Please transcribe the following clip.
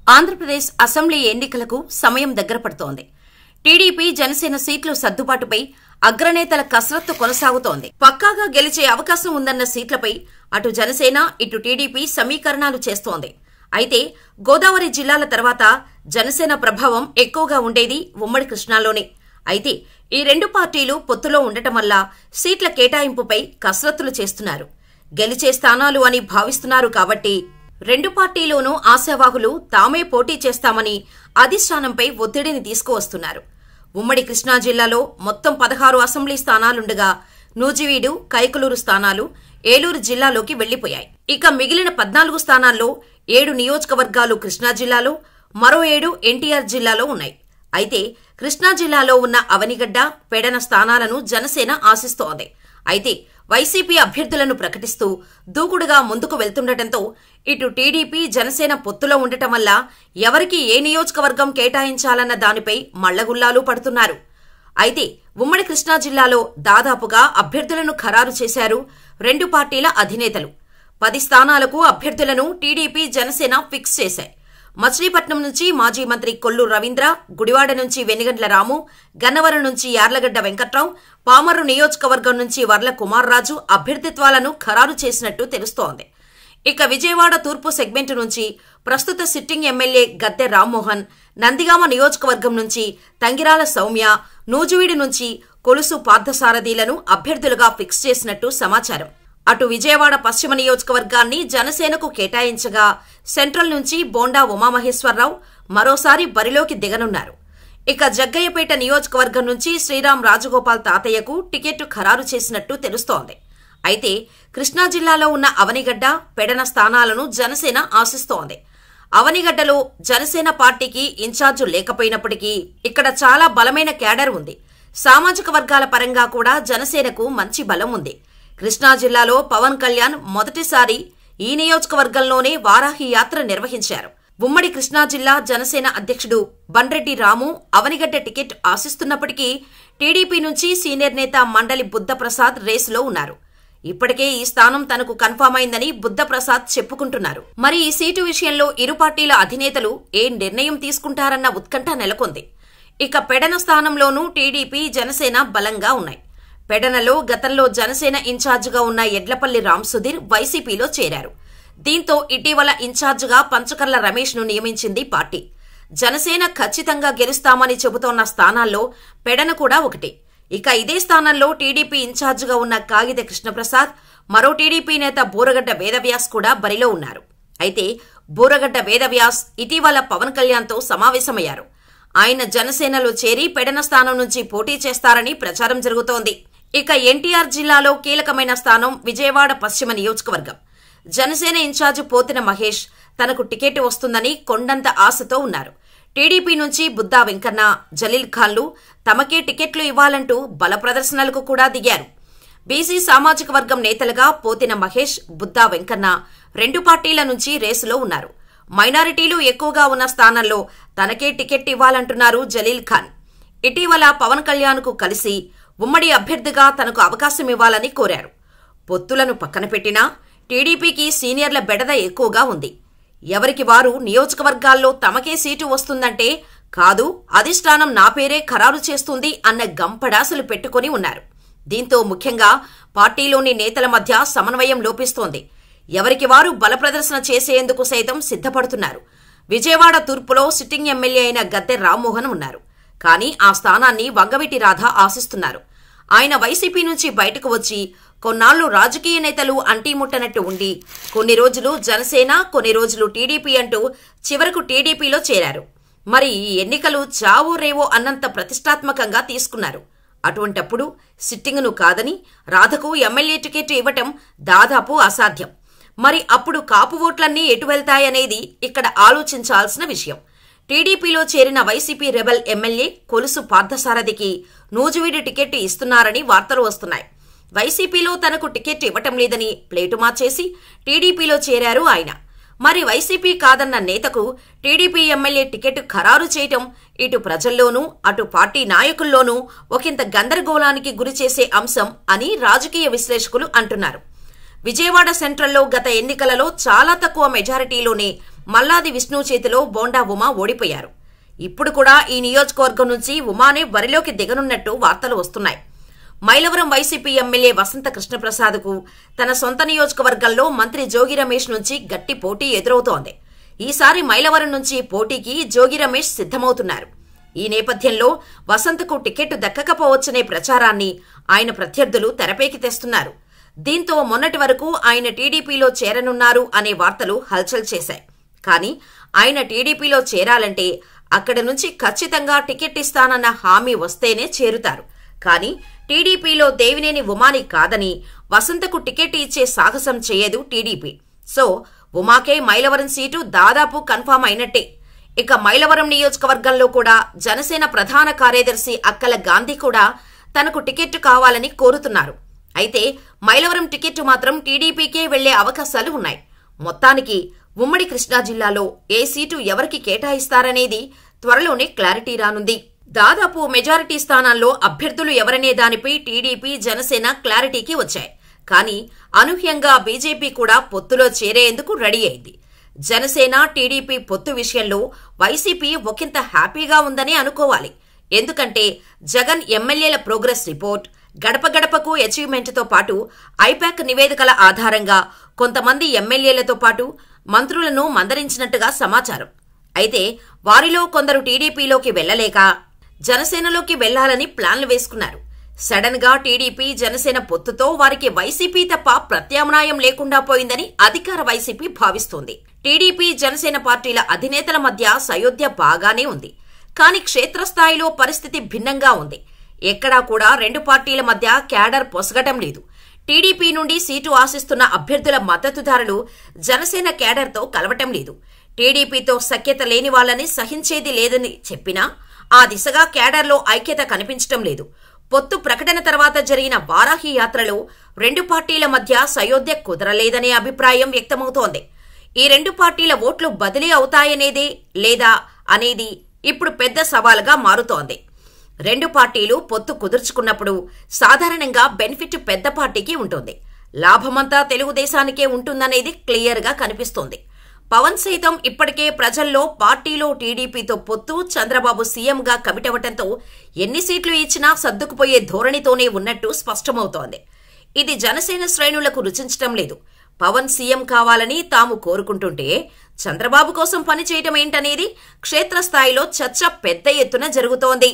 Andhra Pradesh assembly ఎన్నికలకు సమయం దగ్గర పడుతోంది. టీడీపీ జనసేన సీట్లు సర్దుబాటుపై అగ్రనేతల కసరత్తు కొనసాగుతోంది. పక్కాగా గెలిచే అవకాశం ఉందన్న సీట్లపై అటు జనసేన ఇటు టీడీపీ సమీకరణాలు చేస్తోంది. అయితే గోదావరి జిల్లాల తర్వాత జనసేన ప్రభావం ఎక్కువగా ఉండేది ఉమ్మడి కృష్ణాలోనే. అయితే ఈ రెండు పార్టీలు పొత్తులో ఉండటం వల్ల సీట్ల కేటాయింపుపై కసరత్తులు చేస్తున్నారు. గెలిచే స్థానాలు అని భావిస్తున్నారు కాబట్టి రెండు పార్టీలోనూ ఆశావాహులు తామే పోటీ చేస్తామని అధిష్టానంపై ఒత్తిడిని తీసుకువస్తున్నారు. ఉమ్మడి కృష్ణా జిల్లాలో మొత్తం 16 అసెంబ్లీ స్థానాలుండగా నూజివీడు, కైకలూరు స్థానాలు ఏలూరు జిల్లాలోకి వెళ్లిపోయాయి. ఇక మిగిలిన 14 స్థానాల్లో 7 నియోజకవర్గాలు కృష్ణా జిల్లాలో, మరో 7 ఎన్టీఆర్ జిల్లాలో ఉన్నాయి. అయితే కృష్ణా జిల్లాలో ఉన్న అవనిగడ్డ, పెడన స్థానాలను జనసేన ఆశిస్తోంది. అయితే వైసీపీ అభ్యర్థులను ప్రకటిస్తూ దూకుడుగా ముందుకు వెళ్తుండటంతో ఇటు టీడీపీ జనసేన పొత్తులో ఉండటం వల్ల ఎవరికి ఏ నియోజకవర్గం కేటాయించాలన్న దానిపై మళ్లగుల్లాలు పడుతున్నారు. అయితే ఉమ్మడి కృష్ణా జిల్లాలో దాదాపుగా అభ్యర్థులను ఖరారు చేశారు రెండు పార్టీల అధినేతలు. 10 స్థానాలకు అభ్యర్థులను టీడీపీ జనసేన ఫిక్స్ చేశాయి. మచిలీపట్నం నుంచి మాజీ మంత్రి కొల్లు రవీంద్ర, గుడివాడ నుంచి వెనిగండ్ల రాము, గన్నవరం నుంచి యార్లగడ్డ వెంకట్రావు, పామర్రు నియోజకవర్గం నుంచి వర్ల కుమార్ రాజు అభ్యర్థిత్వాలను ఖరారు చేసినట్టు తెలుస్తోంది. ఇక విజయవాడ తూర్పు సెగ్మెంటు నుంచి ప్రస్తుత సిట్టింగ్ ఎమ్మెల్యే గద్దె రామ్మోహన్, నందిగామ నియోజకవర్గం నుంచి తంగిరాల సౌమ్య, నూజివీడు నుంచి కొలుసు పార్థసారథీలను అభ్యర్థులుగా ఫిక్స్ చేసినట్టు సమాచారం. అటు విజయవాడ పశ్చిమ నియోజకవర్గాన్ని జనసేనకు కేటాయించగా సెంట్రల్ నుంచి బోండా ఉమామహేశ్వరరావు మరోసారి బరిలోకి దిగనున్నారు. ఇక జగ్గయ్యపేట నియోజకవర్గం నుంచి శ్రీరాం రాజగోపాల్ తాతయ్యకు టికెట్ ఖరారు చేసినట్టు తెలుస్తోంది. అయితే కృష్ణా జిల్లాలో ఉన్న అవనిగడ్డ, పెడన స్థానాలను జనసేన ఆశిస్తోంది. అవనిగడ్డలో జనసేన పార్టీకి ఇన్ఛార్జు లేకపోయినప్పటికీ ఇక్కడ చాలా బలమైన క్యాడర్ ఉంది. సామాజిక వర్గాల పరంగా కూడా జనసేనకు మంచి బలం ఉంది. కృష్ణా జిల్లాలో పవన్ కళ్యాణ్ మొదటిసారి ఈ నియోజకవర్గంలోనే వారాహి యాత్ర నిర్వహించారు. ఉమ్మడి కృష్ణా జిల్లా జనసేన అధ్యక్షుడు బండ్రెడ్డి రాము అవనిగడ్డ టికెట్ ఆశిస్తున్నప్పటికీ టీడీపీ నుంచి సీనియర్ నేత మండలి బుద్ధప్రసాద్ రేసులో ఉన్నారు. ఇప్పటికే ఈ స్థానం తనకు కన్ఫామ్ అయిందని బుద్ధప్రసాద్ చెప్పుకుంటున్నారు. మరి ఈ సీటు విషయంలో ఇరు పార్టీల అధినేతలు ఏ నిర్ణయం తీసుకుంటారన్న ఉత్కంఠ నెలకొంది. ఇక పెడన స్థానంలోనూ టీడీపీ జనసేన బలంగా ఉన్నాయి. పెడనలో గతంలో జనసేన ఇన్ఛార్జిగా ఉన్న ఎడ్లపల్లి రాంసుధీర్ వైసీపీలో చేరారు. దీంతో ఇటీవల ఇన్ఛార్జిగా పంచకర్ల రమేష్ ను నియమించింది పార్టీ. జనసేన ఖచ్చితంగా గెలుస్తామని చెబుతోన్న స్థానాల్లో పెడన కూడా ఒకటి. ఇక ఇదే స్థానంలో టీడీపీ ఇన్ఛార్జిగా ఉన్న కాగిత కృష్ణప్రసాద్, మరో టీడీపీ నేత బూరగడ్డ వేదవ్యాస్ కూడా బరిలో ఉన్నారు. అయితే బూరగడ్డ వేదవ్యాస్ ఇటీవల పవన్ కళ్యాణ్తో సమావేశమయ్యారు. ఆయన జనసేనలో చేరి పెడన స్థానం నుంచి పోటీ చేస్తారని ప్రచారం జరుగుతోంది. ఇక ఎన్టీఆర్ జిల్లాలో కీలకమైన స్థానం విజయవాడ పశ్చిమ నియోజకవర్గం. జనసేన ఇన్ఛార్జి పోతిన మహేష్ తనకు టికెట్ వస్తుందని కొండంత ఆశతో ఉన్నారు. టీడీపీ నుంచి బుద్దా వెంకన్న, జలీల్ ఖాన్లు తమకే టికెట్లు ఇవ్వాలంటూ బల ప్రదర్శనలకు కూడా దిగారు. బీసీ సామాజిక వర్గం నేతలుగా పోతిన మహేష్, బుద్దా వెంకన్న రెండు పార్టీల నుంచి రేసులో ఉన్నారు. మైనారిటీలు ఎక్కువగా ఉన్న స్థానంలో తనకే టికెట్ ఇవ్వాలంటున్నారు జలీల్ ఖాన్. ఇటీవల పవన్ కళ్యాణ్కు కలిసి ఉమ్మడి అభ్యర్థిగా తనకు అవకాశం ఇవ్వాలని కోరారు. పొత్తులను పక్కన పెట్టినా టీడీపీకి సీనియర్ల బెడద ఎక్కువగా ఉంది. ఎవరికి వారు నియోజకవర్గాల్లో తమకే సీటు వస్తుందంటే కాదు, అధిష్టానం నా పేరే ఖరారు చేస్తుంది అన్న గంపడాసులు పెట్టుకుని ఉన్నారు. దీంతో ముఖ్యంగా పార్టీలోని నేతల మధ్య సమన్వయం లోపిస్తోంది. ఎవరికి వారు బలప్రదర్శన చేసేందుకు సైతం సిద్ధపడుతున్నారు. విజయవాడ తూర్పులో సిట్టింగ్ ఎమ్మెల్యే అయిన గద్దె రామ్మోహన్ ఉన్నారు. కానీ ఆ స్థానాన్ని వంగవీటి రాధ ఆశిస్తున్నారు. ఆయన వైసీపీ నుంచి బయటకు వచ్చి కొన్నాళ్లు రాజకీయ నేతలు అంటీముట్టనట్టు ఉండి కొన్ని రోజులు జనసేన, కొన్ని రోజులు టీడీపీ అంటూ చివరకు టీడీపీలో చేరారు. మరి ఈ ఎన్నికలు చావో రేవో అన్నంత ప్రతిష్టాత్మకంగా తీసుకున్నారు. అటువంటప్పుడు సిట్టింగ్ను కాదని రాధకు ఎమ్మెల్యే టికెట్ ఇవ్వటం దాదాపు అసాధ్యం. మరి అప్పుడు కాపు ఓట్లన్నీ ఎటు వెళ్తాయనేది ఇక్కడ ఆలోచించాల్సిన విషయం. టీడీపీలో చేరిన వైసీపీ రెబల్ ఎమ్మెల్యే కొలుసు పార్థసారథికి నూజివీడు టికెట్ ఇస్తున్నారని వార్తలు వస్తున్నాయి. వైసీపీలో తనకు టికెట్ ఇవ్వటం లేదని ప్లేటు మార్చేసి టీడీపీలో చేరారు ఆయన. మరి వైసీపీ కాదన్న నేతకు టీడీపీ ఎమ్మెల్యే టికెట్ ఖరారు చేయటం ఇటు ప్రజల్లోనూ అటు పార్టీ నాయకుల్లోనూ ఒకంత గందరగోళానికి గురిచేసే అంశం అని రాజకీయ విశ్లేషకులు అంటున్నారు. విజయవాడ సెంట్రల్లో గత ఎన్నికలలో చాలా తక్కువ మెజారిటీలోనే మల్లాది విష్ణు చేతిలో బోండా ఉమా ఓడిపోయారు. ఇప్పుడు కూడా ఈ నియోజకవర్గం నుంచి ఉమానే బరిలోకి దిగనున్నట్టు వార్తలు వస్తున్నాయి. మైలవరం వైసీపీ ఎమ్మెల్యే వసంత కృష్ణప్రసాద్కు తన సొంత నియోజకవర్గంలో మంత్రి జోగి రమేష్ నుంచి గట్టి పోటీ ఎదురవుతోంది. ఈసారి మైలవరం నుంచి పోటీకి జోగి రమేష్ సిద్ధమవుతున్నారు. ఈ నేపథ్యంలో వసంతకు టికెట్ దక్కకపోవచ్చనే ప్రచారాన్ని ఆయన ప్రత్యర్థులు తెరపైకి తెస్తున్నారు. దీంతో మొన్నటి వరకు ఆయన టీడీపీలో చేరనున్నారు అనే వార్తలు హల్చల్ చేశాయి. కానీ ఆయన టీడీపీలో చేరాలంటే అక్కడి నుంచి ఖచ్చితంగా టికెట్ ఇస్తానన్న హామీ వస్తేనే చేరుతారు. కానీ టీడీపీలో దేవినేని ఉమాని కాదని వసంతకు టికెట్ ఇచ్చే సాహసం చేయదు టీడీపీ. సో ఉమాకే మైలవరం సీటు దాదాపు కన్ఫామ్ అయినట్టే. ఇక మైలవరం నియోజకవర్గంలో కూడా జనసేన ప్రధాన కార్యదర్శి అక్కల గాంధీ కూడా తనకు టికెట్ కావాలని కోరుతున్నారు. అయితే మైలవరం టికెట్ మాత్రం టీడీపీకే వెళ్లే అవకాశాలు ఉన్నాయి. మొత్తానికి ఉమ్మడి కృష్ణా జిల్లాలో ఏ సీటు ఎవరికి కేటాయిస్తారనేది త్వరలోనే క్లారిటీ రానుంది. దాదాపు మెజారిటీ స్థానాల్లో అభ్యర్థులు ఎవరనే దానిపై టీడీపీ జనసేన క్లారిటీకి వచ్చాయి. కానీ అనూహ్యంగా బీజేపీ కూడా పొత్తులో చేరేందుకు రెడీ అయింది. జనసేన టీడీపీ పొత్తు విషయంలో వైసీపీ ఒకంత హ్యాపీగా ఉందని అనుకోవాలి. ఎందుకంటే జగన్ ఎమ్మెల్యేల ప్రోగ్రెస్ రిపోర్ట్, గడప గడపకు అచీవ్మెంట్తో పాటు ఐపాక్ నివేదికల ఆధారంగా కొంతమంది ఎమ్మెల్యేలతో పాటు మంత్రులను మందలించినట్టుగా సమాచారం. అయితే వారిలో కొందరు టీడీపీలోకి వెళ్లలేక జనసేనలోకి వెళ్లాలని ప్లాన్లు వేసుకున్నారు. సడన్ గా టీడీపీ జనసేన పొత్తుతో వారికి వైసీపీ తప్ప ప్రత్యామ్నాయం లేకుండా పోయిందని అధికార వైసీపీ భావిస్తోంది. టీడీపీ జనసేన పార్టీల అధినేతల మధ్య సయోధ్య బాగానే ఉంది. కానీ క్షేత్రస్థాయిలో పరిస్థితి భిన్నంగా ఉంది. ఎక్కడా కూడా రెండు పార్టీల మధ్య క్యాడర్ పొసగటం లేదు. టీడీపీ నుండి సీటు ఆశిస్తున్న అభ్యర్థుల మద్దతుదారులు జనసేన క్యాడర్తో కలవటం లేదు. టీడీపీతో సఖ్యత లేని వాళ్ళని సహించేది లేదని చెప్పినా ఆ దిశగా క్యాడర్లో ఐక్యత కనిపించటం లేదు. పొత్తు ప్రకటన తర్వాత జరిగిన వారాహి యాత్రలో రెండు పార్టీల మధ్య సయోధ్య కుదరలేదనే అభిప్రాయం వ్యక్తమవుతోంది. ఈ రెండు పార్టీల ఓట్లు బదిలీ అవుతాయనేదే లేదా అనేది ఇప్పుడు పెద్ద సవాలుగా మారుతోంది. రెండు పార్టీలు పొత్తు కుదుర్చుకున్నప్పుడు సాధారణంగా బెనిఫిట్ పెద్ద పార్టీకి ఉంటుంది. లాభమంతా తెలుగుదేశానికే ఉంటుందనేది క్లియర్గా కనిపిస్తోంది. పవన్ సైతం ఇప్పటికే ప్రజల్లో పార్టీలో టీడీపీతో పొత్తు, చంద్రబాబు సీఎంగా కమిట్ అవ్వటంతో ఎన్ని సీట్లు ఇచ్చినా సర్దుకుపోయే ధోరణితోనే ఉన్నట్టు స్పష్టమవుతోంది. ఇది జనసేన శ్రేణులకు రుచించటం లేదు. పవన్ సీఎం కావాలని తాము కోరుకుంటుంటే చంద్రబాబు కోసం పనిచేయటం ఏంటనేది క్షేత్రస్థాయిలో చర్చ పెద్ద ఎత్తున జరుగుతోంది.